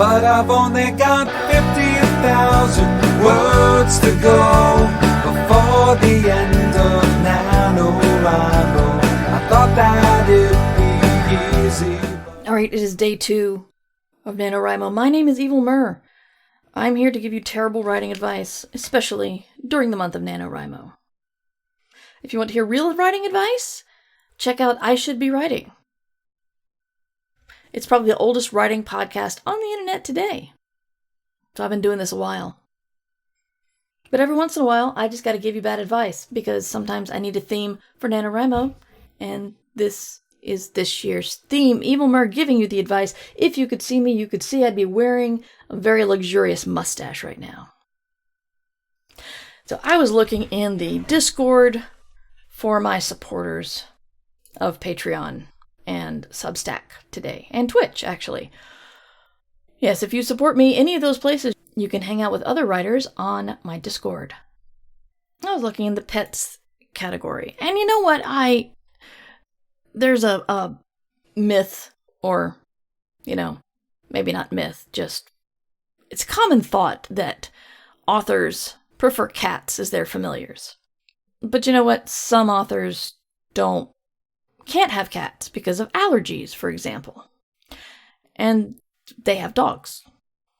but I've only got 50,000 words to go before the end of NaNoWriMo. I thought that it'd be easy. Alright, it is day 2 of NaNoWriMo. My name is Evil Mur. I'm here to give you terrible writing advice, especially during the month of NaNoWriMo. If you want to hear real writing advice, check out I Should Be Writing. It's probably the oldest writing podcast on the internet today. So I've been doing this a while. But every once in a while, I just got to give you bad advice, because sometimes I need a theme for NaNoWriMo, and this is this year's theme. Evil Mur giving you the advice. If you could see me, you could see I'd be wearing a very luxurious mustache right now. So I was looking in the Discord for my supporters of Patreon and Substack today, and Twitch, actually. Yes, if you support me, any of those places, you can hang out with other writers on my Discord. I was looking in the pets category, and you know what? There's a myth, or, maybe not myth, just, it's common thought that authors prefer cats as their familiars. But you know what? Some authors can't have cats because of allergies, for example. And they have dogs.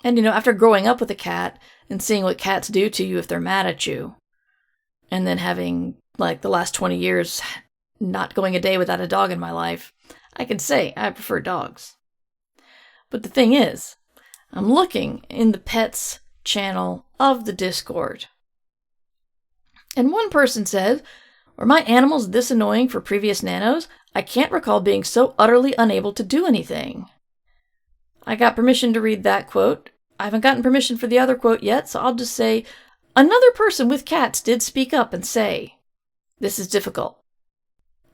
And after growing up with a cat and seeing what cats do to you if they're mad at you, and then having, the last 20 years not going a day without a dog in my life, I can say I prefer dogs. But the thing is, I'm looking in the pets channel of the Discord. And one person said, "Were my animals this annoying for previous nanos? I can't recall being so utterly unable to do anything." I got permission to read that quote. I haven't gotten permission for the other quote yet, so I'll just say, another person with cats did speak up and say, "This is difficult."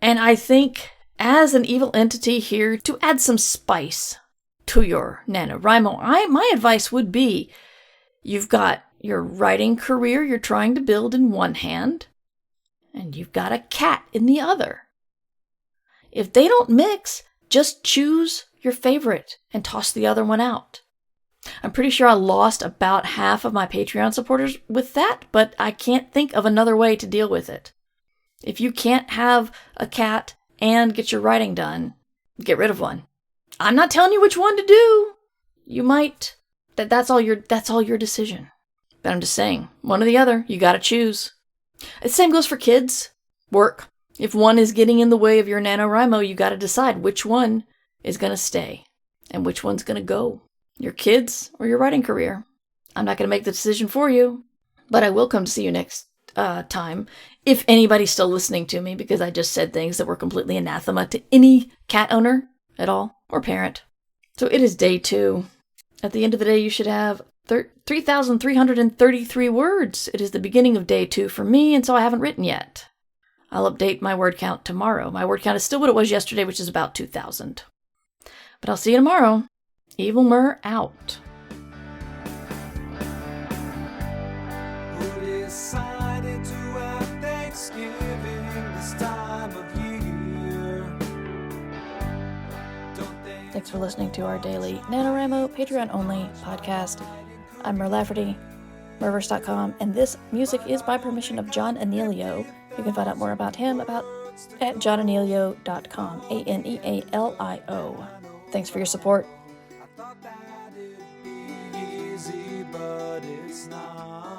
And I think, as an evil entity here, to add some spice to your NaNoWriMo, my advice would be, you've got your writing career you're trying to build in one hand, and you've got a cat in the other. If they don't mix, just choose your favorite and toss the other one out. I'm pretty sure I lost about half of my Patreon supporters with that, but I can't think of another way to deal with it. If you can't have a cat and get your writing done, get rid of one. I'm not telling you which one to do. You might. That's all your decision. But I'm just saying, one or the other, you gotta choose. The same goes for kids. Work. If one is getting in the way of your NaNoWriMo, you gotta decide which one is gonna stay and which one's gonna go. Your kids or your writing career. I'm not gonna make the decision for you, but I will come to see you next time, if anybody's still listening to me, because I just said things that were completely anathema to any cat owner at all, or parent. So it is day 2. At the end of the day, you should have 3,333 words. It is the beginning of day 2 for me, and so I haven't written yet. I'll update my word count tomorrow. My word count is still what it was yesterday, which is about 2,000. But I'll see you tomorrow. Evil Mur out. Thanks for listening to our daily NaNoWriMo Patreon-only podcast. I'm Mur Lafferty, Murverse.com, and this music is by permission of John Anealio. You can find out more about him at johnanealio.com, Anealio. Thanks for your support. I thought that it'd be easy, but it's not.